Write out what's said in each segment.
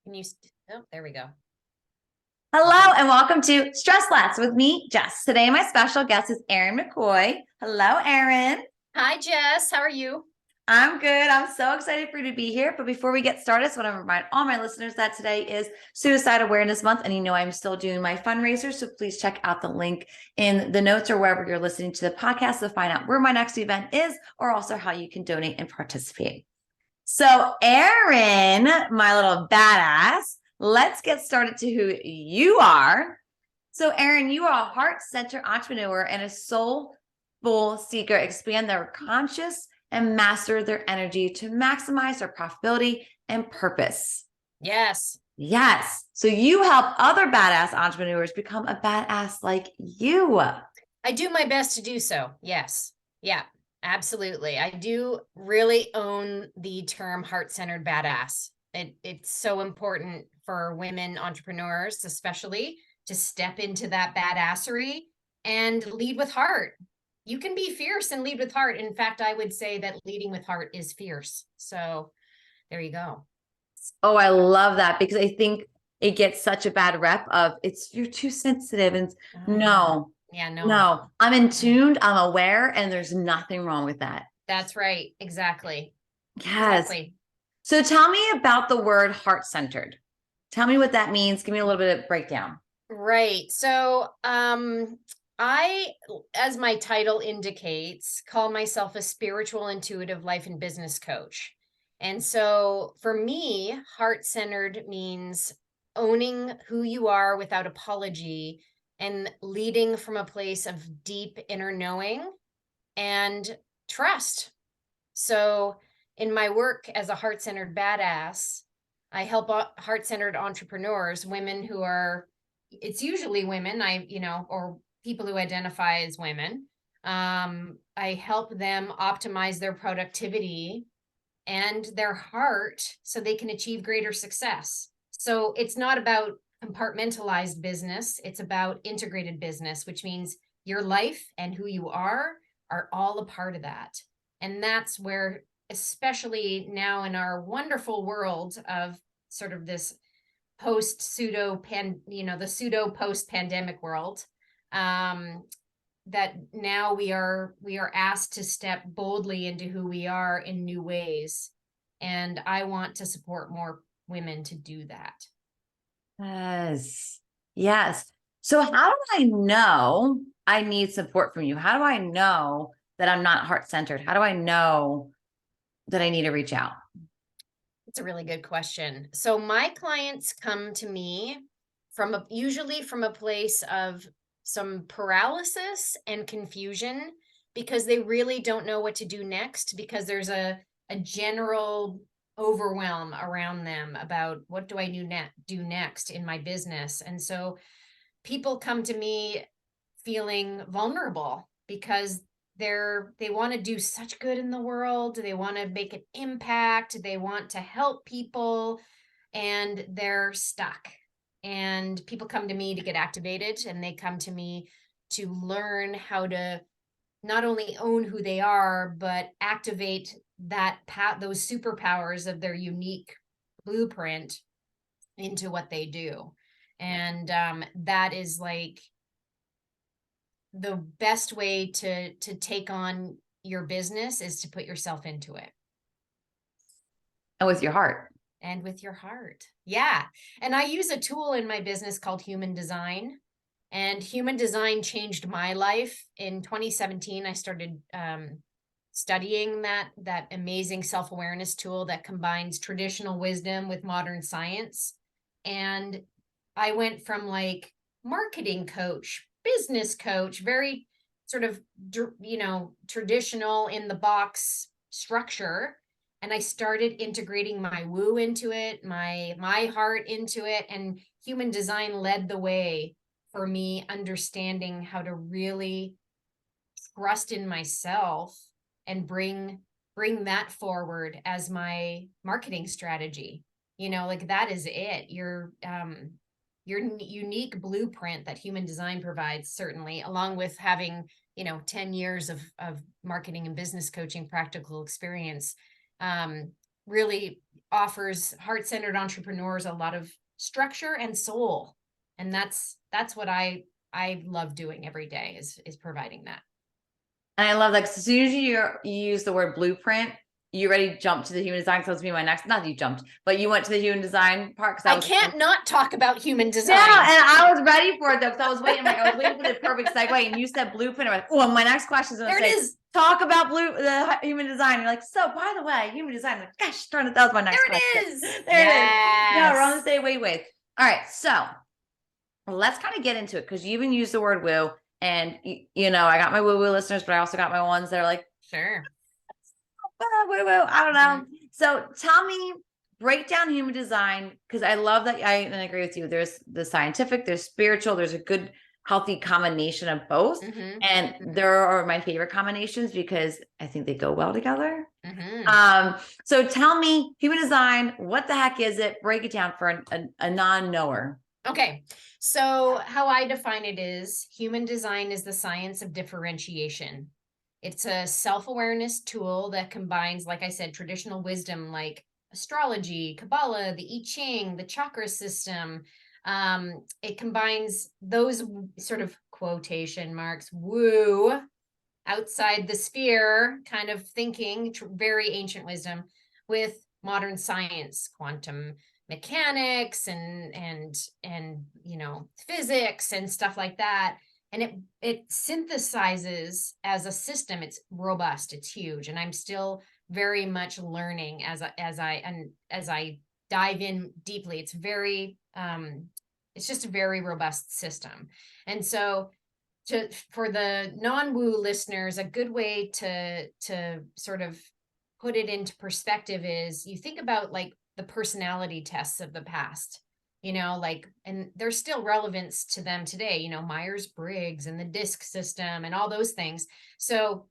Can you, oh, there we go. Hello and welcome to Stress Lats with me, Jess. Today, my special guest is Erin McCoy. Hello, Erin. Hi, Jess. How are you? I'm good. I'm so excited for you to be here. But before we get started, I just want to remind all my listeners that today is Suicide Awareness Month. And I'm still doing my fundraiser. So please check out the link in the notes or wherever you're listening to the podcast to find out where my next event is or also how you can donate and participate. So, Erin, my little badass, let's get started to who you are. So, Erin, you are a heart-centered entrepreneur and a soulful seeker. Expand their conscious and master their energy to maximize their profitability and purpose. Yes. Yes. So you help other badass entrepreneurs become a badass like you. I do my best to do so. Yes. Yeah, absolutely. I do really own the term heart-centered badass. It's so important for women entrepreneurs, especially, to step into that badassery and lead with heart. You can be fierce and lead with heart. In fact, I would say that leading with heart is fierce. So there you go. Oh, I love that because I think it gets such a bad rep of you're too sensitive and Oh, yeah. no, Yeah, no. no, I'm in tuned, I'm aware, and there's nothing wrong with that. That's right. Exactly. Yes. Exactly. So tell me about the word heart-centered. Tell me what that means. Give me a little bit of breakdown. Right. So, I, as my title indicates, call myself a spiritual, intuitive life and business coach. And so for me, heart-centered means owning who you are without apology and leading from a place of deep inner knowing and trust. So in my work as a heart-centered badass, I help heart-centered entrepreneurs, women who are, it's usually women, or people who identify as women. I help them optimize their productivity and their heart so they can achieve greater success. So it's not about compartmentalized business, it's about integrated business, which means your life and who you are all a part of that. And that's where, especially now in our wonderful world of sort of this post pseudo pan, the pseudo post pandemic world, that now we are asked to step boldly into who we are in new ways. And I want to support more women to do that. Yes. Yes. So how do I know I need support from you? How do I know that I'm not heart-centered? How do I know that I need to reach out? It's a really good question. So my clients come to me usually from a place of some paralysis and confusion because they really don't know what to do next, because there's a general overwhelm around them about what do I do next in my business. And so people come to me feeling vulnerable because they want to do such good in the world, they want to make an impact, they want to help people, and they're stuck. And people come to me to get activated, and they come to me to learn how to not only own who they are but activate those superpowers of their unique blueprint into what they do. And that is like the best way to take on your business is to put yourself into it. And with your heart. And with your heart. Yeah. And I use a tool in my business called human design. And human design changed my life. In 2017, I started studying that amazing self-awareness tool that combines traditional wisdom with modern science. And I went from like marketing coach, business coach, very sort of, traditional in the box structure. And I started integrating my woo into it, my heart into it, and human design led the way for me understanding how to really trust in myself and bring that forward as my marketing strategy. Like that is it. Your unique blueprint that human design provides, certainly, along with having 10 years of marketing and business coaching practical experience, really offers heart-centered entrepreneurs a lot of structure and soul. And that's what I love doing every day is providing that. And I love that 'cause as soon as you use the word blueprint, you already jumped to the human design. So it's be my next, not that you jumped, but you went to the human design part. Cause I was can't not talk about human yeah, design. and I was ready for it though, because I was waiting. I was waiting for the perfect segue, and you said blueprint. I'm like, oh, my next question is going There to it say, is. talk about the human design. You're like, so by the way, human design. I'm like, gosh, darn it, that was my next There question. it is. There it is. No, we're on the Yes. same wavelength. All right, so let's kind of get into it because you even used the word woo, and you know, I got my woo woo listeners, but I also got my ones that are like, Sure. woo woo. I don't Mhm. know. So tell me, break down human design because I love that. And I agree with you. There's the scientific, there's spiritual, there's a good, healthy combination of both. Mhm. And Mhm. there are my favorite combinations because I think they go well together. Mhm. So tell me, human design, what the heck is it? Break it down for a non-knower. Okay. So how I define it is human design is the science of differentiation. It's a self-awareness tool that combines, like I said, traditional wisdom like astrology, Kabbalah, the I Ching, the chakra system. It combines those sort of quotation marks, woo, outside the sphere kind of thinking, very ancient wisdom, with modern science, quantum mechanics and you know, physics and stuff like that. And it synthesizes as a system. It's robust, it's huge, and I'm still very much learning as I dive in deeply. It's very it's just a very robust system. And so for the non-woo listeners, a good way to sort of put it into perspective is you think about like the personality tests of the past, you know, like, and there's still relevance to them today, you know, Myers-Briggs and the DISC system and all those things. So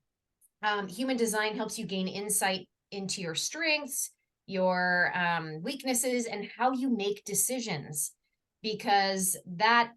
human design helps you gain insight into your strengths, your weaknesses, and how you make decisions, because that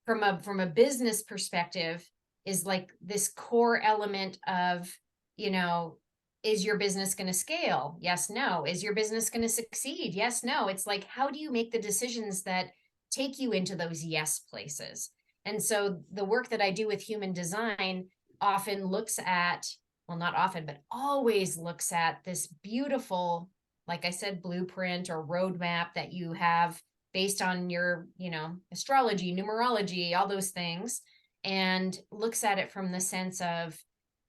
from a business perspective is like this core element of, you know, is your business going to scale? Yes, no. Is your business going to succeed? Yes, no. It's like, how do you make the decisions that take you into those yes places? And so the work that I do with human design often looks at, well, not often, but always looks at this beautiful, like I said, blueprint or roadmap that you have based on your, you know, astrology, numerology, all those things, and looks at it from the sense of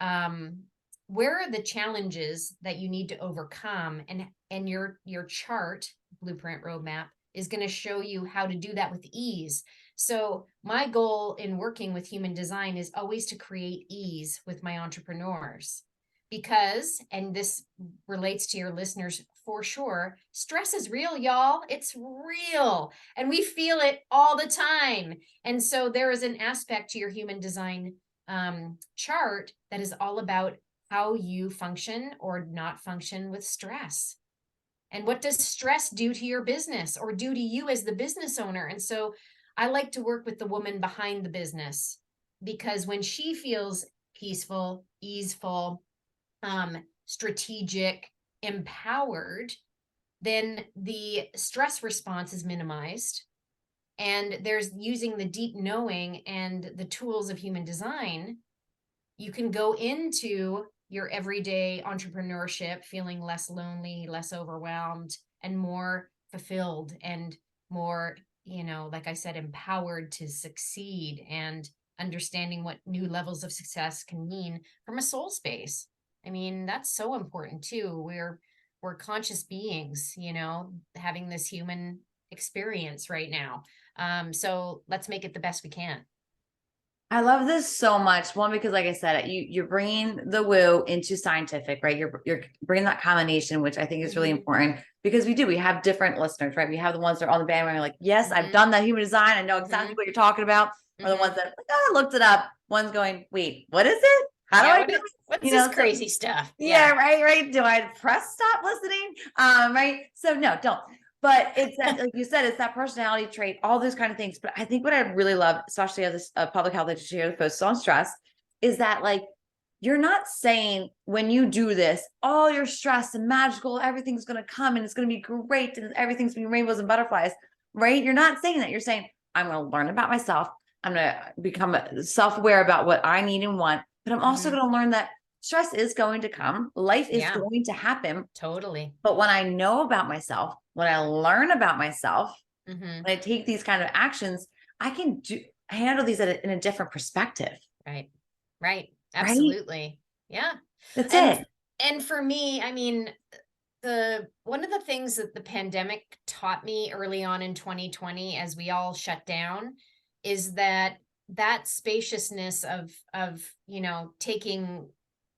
um, where are the challenges that you need to overcome, and your chart blueprint roadmap is going to show you how to do that with ease. So my goal in working with human design is always to create ease with my entrepreneurs, because, and this relates to your listeners for sure, stress is real, y'all. It's real. And we feel it all the time. And so there is an aspect to your human design chart that is all about how you function or not function with stress. And what does stress do to your business or do to you as the business owner? And so I like to work with the woman behind the business, because when she feels peaceful, easeful, strategic, empowered, then the stress response is minimized. And there's using the deep knowing and the tools of human design, you can go into your everyday entrepreneurship feeling less lonely, less overwhelmed, and more fulfilled and more, you know, like I said, empowered to succeed, and understanding what new levels of success can mean from a soul space. I mean, that's so important too. We're conscious beings, you know, having this human experience right now. So let's make it the best we can. I love this so much. One, because like I said, you're bringing the woo into scientific, right? You're bringing that combination, which I think is really Mhm. important because we have different listeners, right? We have the ones that are on the bandwagon, like, yes, I've Mhm. done that human design. I know exactly Mhm. what you're talking about. Or the ones Mhm. that like, oh, I looked it up. One's going, wait, what is it? How do Yeah, I what do is, it? what's You this know, so crazy stuff? yeah, Yeah. right. Do I press stop listening? Right. So no, don't. But it's that, like you said, it's that personality trait, all those kind of things. But I think what I really love, especially as a public health educator focused on stress, is that like you're not saying when you do this, all your stress and magical, everything's going to come and it's going to be great and everything's going to be rainbows and butterflies, right? You're not saying that. You're saying, I'm going to learn about myself. I'm going to become self-aware about what I need and want, but I'm also Mhm. going to learn that stress is going to come. Life is Yeah, going to happen. totally. But when I know about myself, when I learn about myself, Mhm. when I take these kind of actions, I can handle these in a different perspective, Right. Right. right? Absolutely. Yeah. That's And it. and for me, I mean, the one of the things that the pandemic taught me early on in 2020 as we all shut down is that spaciousness of, taking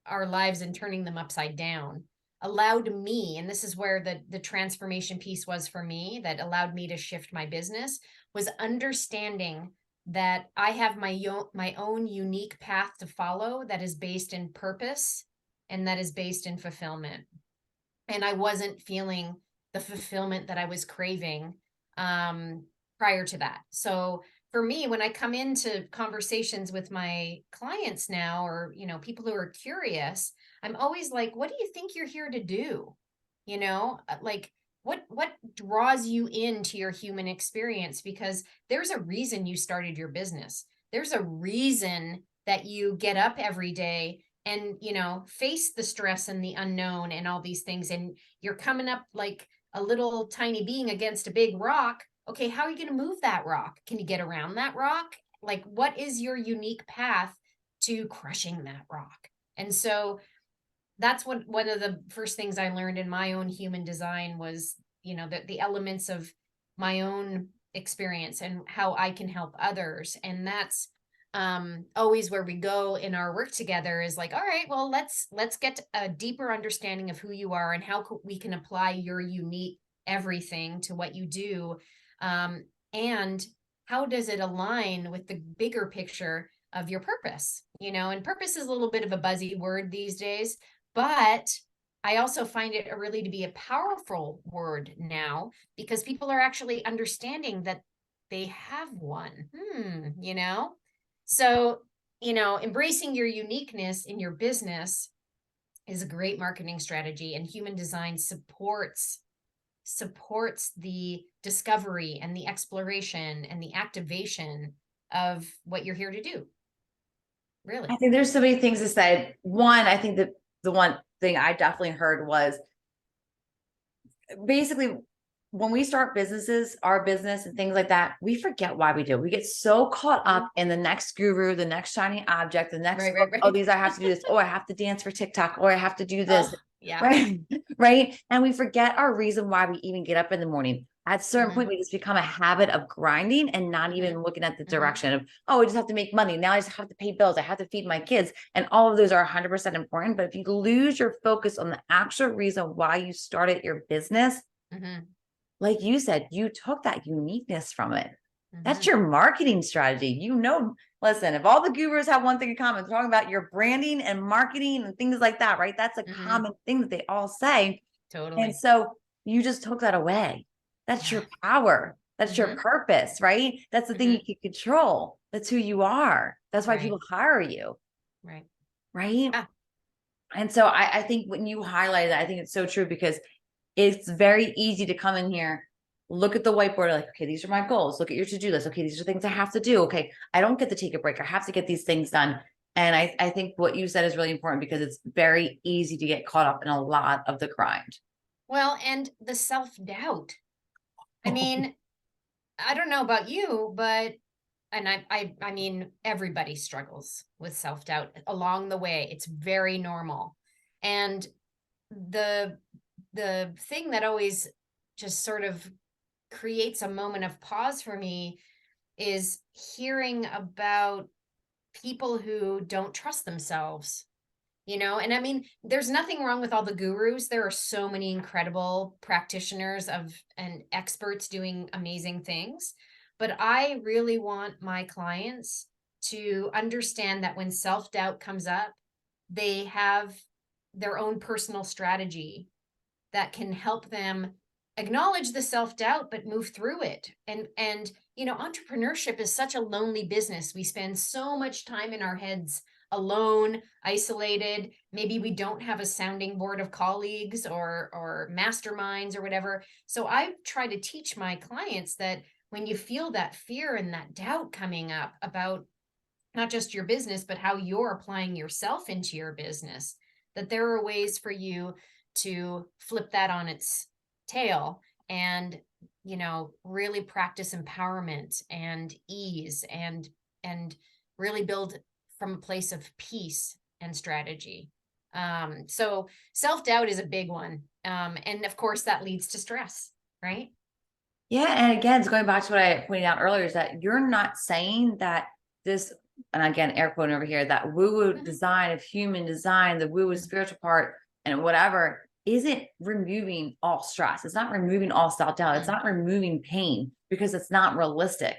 our lives and turning them upside down allowed me, and this is where the transformation piece was for me that allowed me to shift my business, was understanding that I have my own unique path to follow that is based in purpose and that is based in fulfillment. And I wasn't feeling the fulfillment that I was craving prior to that. So for me, when I come into conversations with my clients now, or people who are curious, I'm always like, "What do you think you're here to do?" Like what draws you into your human experience? Because there's a reason you started your business. There's a reason that you get up every day and face the stress and the unknown and all these things, and you're coming up like a little tiny being against a big rock. Okay, how are you going to move that rock? Can you get around that rock? Like, what is your unique path to crushing that rock? And so that's what one of the first things I learned in my own human design was, the elements of my own experience and how I can help others. And that's always where we go in our work together is like, all right, well, let's get a deeper understanding of who you are and how we can apply your unique everything to what you do. And how does it align with the bigger picture of your purpose? And purpose is a little bit of a buzzy word these days, but I also find it really to be a powerful word now because people are actually understanding that they have one. So, embracing your uniqueness in your business is a great marketing strategy, and human design supports the discovery and the exploration and the activation of what you're here to do. I Really. think there's so many things to say. One, I think that the one thing I definitely heard was basically when we start businesses, our business and things like that, we forget why we do. We get so caught Mhm. up in the next guru, the next shiny object, the next Right, book. right, Oh, right. these I have to do this. Oh, I have to dance for TikTok. Or I have to do this. Oh, yeah. Right. Right. And we forget our reason why we even get up in the morning. At a certain Mhm. point, we just become a habit of grinding and not Mhm. even looking at the Mhm. direction of, oh, I just have to make money. Now I just have to pay bills. I have to feed my kids. And all of those are 100% important. But if you lose your focus on the actual reason why you started your business, Mhm. like you said, you took that uniqueness from it. That's Mhm. your marketing strategy. Listen, if all the gurus have one thing in common, talking about your branding and marketing and things like that, right? That's a Mhm. common thing that they all say. And Totally. so you just took that away. That's Yeah. your power. That's your Mhm. purpose, right? That's the thing you Mhm. can control. That's who you are. That's why Right. people hire you, Right. right? Yeah. And so I think when you highlight that, I think it's so true because it's very easy to come in here, look at the whiteboard, like, okay, these are my goals. Look at your to-do list. Okay, these are things I have to do. Okay, I don't get to take a break. I have to get these things done. And I think what you said is really important because it's very easy to get caught up in a lot of the grind. Well, and the self-doubt. I mean, I don't know about you, but and I mean everybody struggles with self-doubt along the way. It's very normal. And the the thing that always just sort of creates a moment of pause for me is hearing about people who don't trust themselves. And I mean, there's nothing wrong with all the gurus. There are so many incredible practitioners of and experts doing amazing things. But I really want my clients to understand that when self-doubt comes up, they have their own personal strategy that can help them acknowledge the self-doubt but move through it. And entrepreneurship is such a lonely business. We spend so much time in our heads alone, isolated. Maybe we don't have a sounding board of colleagues or masterminds or whatever. So I try to teach my clients that when you feel that fear and that doubt coming up about not just your business, but how you're applying yourself into your business, that there are ways for you to flip that on its tail and, really practice empowerment and ease and really build from a place of peace and strategy. So self-doubt is a big one. And of course that leads to stress, right? Yeah. And again, it's going back to what I pointed out earlier, is that you're not saying that this, and again, air quoting over here, that woo-woo design of human design, the woo-woo spiritual part and whatever, isn't removing all stress. It's not removing all self-doubt. It's not removing pain, because it's not realistic,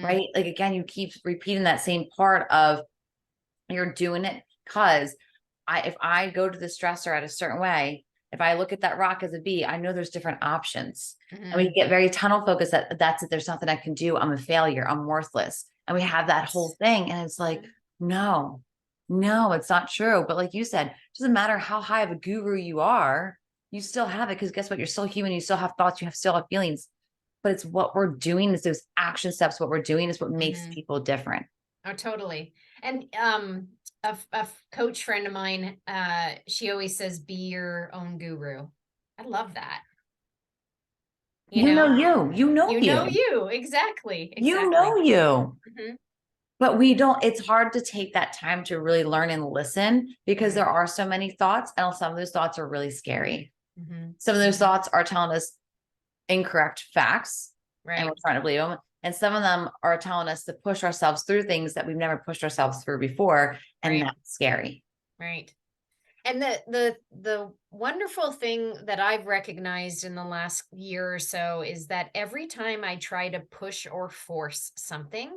right? Like, again, you keep repeating that same part of, you're doing it because if I go to the stressor at a certain way, if I look at that rock as a B, I know there's different options. And we get very tunnel focused that that's it. There's nothing I can do. I'm a failure. I'm worthless. And we have that whole thing. And it's like, no, it's not true. But like you said, it doesn't matter how high of a guru you are, you still have it, because guess what? You're still human. You still have thoughts. You still have feelings. But it's what we're doing, is those action steps. What we're doing is what makes people different. Oh, totally. And a coach friend of mine, she always says, be your own guru. I love that. You know you. Exactly. You know you. But we don't, it's hard to take that time to really learn and listen, because there are so many thoughts, and some of those thoughts are really scary. Some of those thoughts are telling us incorrect facts, and we're trying to believe them. And some of them are telling us to push ourselves through things that we've never pushed ourselves through before. And that's scary. Right. And the wonderful thing that I've recognized in the last year or so is that every time I try to push or force something,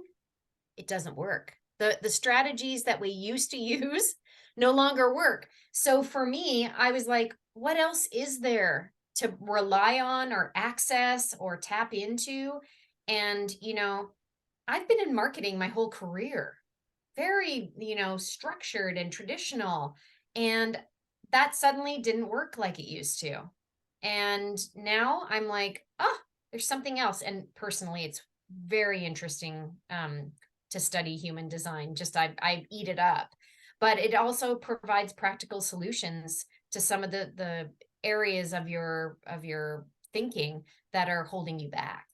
it doesn't work. The strategies that we used to use no longer work. So for me, I was like, what else is there to rely on or access or tap into? And, I've been in marketing my whole career, very, structured and traditional. And that suddenly didn't work like it used to. And now I'm like, oh, there's something else. And personally, it's very interesting to study human design. Just I eat it up. But it also provides practical solutions to some of the areas of your thinking that are holding you back.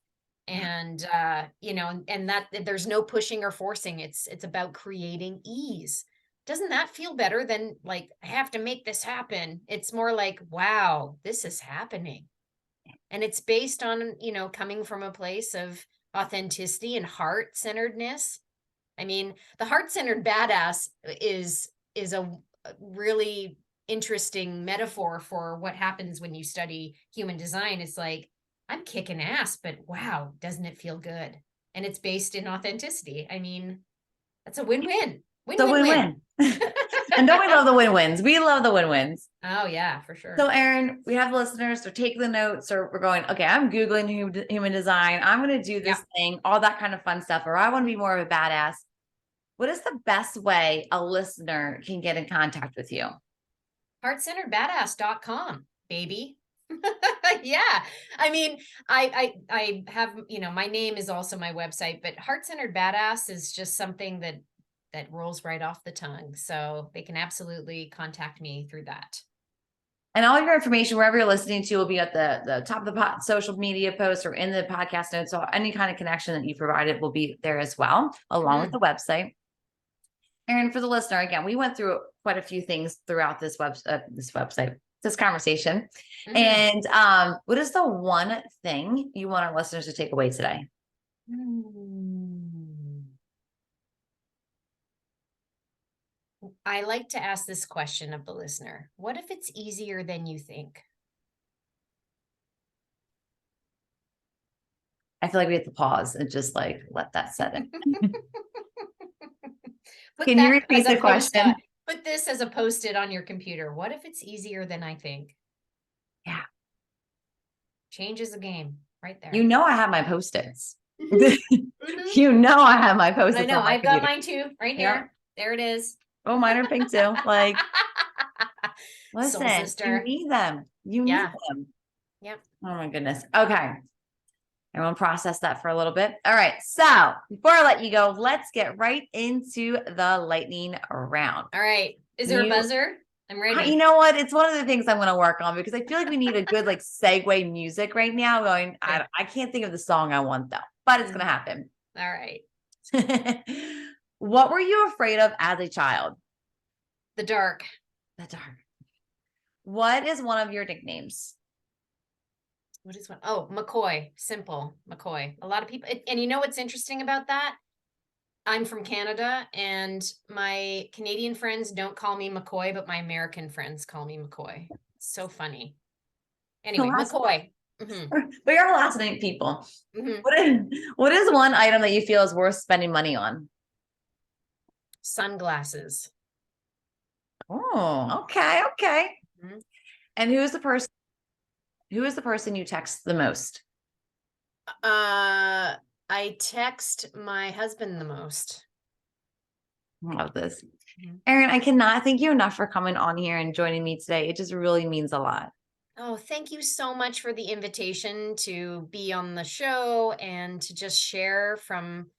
And and that there's no pushing or forcing. It's about creating ease. Doesn't that feel better than like, I have to make this happen? It's more like, wow, this is happening. And it's based on, coming from a place of authenticity and heart-centeredness. I mean, the heart-centered badass is a really interesting metaphor for what happens when you study human design. It's like, I'm kicking ass, but wow, doesn't it feel good? And it's based in authenticity. I mean, that's a win-win. Win-win. And don't we love the win-wins? We love the win-wins. Oh yeah, for sure. So Erin, we have listeners, they're taking the notes, or we're going, okay, I'm Googling human design. I'm going to do this thing, all that kind of fun stuff, or I want to be more of a badass. What is the best way a listener can get in contact with you? Heartcenteredbadass.com, baby. Yeah. I mean, I have, my name is also my website, but Heart-Centered Badass is just something that rolls right off the tongue. So they can absolutely contact me through that. And all your information, wherever you're listening to, will be at the top of the social media post or in the podcast notes. So any kind of connection that you provided will be there as well, along with the website. And for the listener, again, we went through quite a few things throughout this this conversation. And what is the one thing you want our listeners to take away today? I like to ask this question of the listener. What if it's easier than you think? I feel like we have to pause and just like let that set in. Can you repeat the question? Put this as a post-it on your computer. What if it's easier than I think? Yeah. Changes the game right there. You know, I have my post-its. You know, I have my post-its. I know. I've got mine too, right here. There it is. Oh, mine are pink too. Like, Soul listen, you sister. need them. You need Yeah. them. Yep. Oh my goodness. Okay. Everyone process that for a little bit. All right. So before I let you go, let's get right into the lightning round. All right. Is there a You, buzzer? I'm you ready. know what? It's one of the things I'm going to work on because I feel like we need a good like segue music right now. Going, Okay. I can't think of the song I want though, but it's going to Mhm. happen. All right. What were you afraid of as a child? The dark. The dark. What is one of your nicknames? What is one? Oh, McCoy. Simple. McCoy. A lot of people. And you know what's interesting about that? I'm from Canada, and my Canadian friends don't call me McCoy, but my American friends call me McCoy. So funny. The Anyway, last, McCoy. Hmm. we are last name people. Hmm. What is one item that you feel is worth spending money on? Sunglasses. Oh, okay, okay. Mhm. And who is the person you text the most? I text my husband the most. I love this. Mhm. Erin, I cannot thank you enough for coming on here and joining me today. It just really means a lot. Oh, thank you so much for the invitation to be on the show and to just share from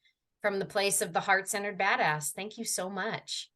the place of the heart-centered badass. Thank you so much.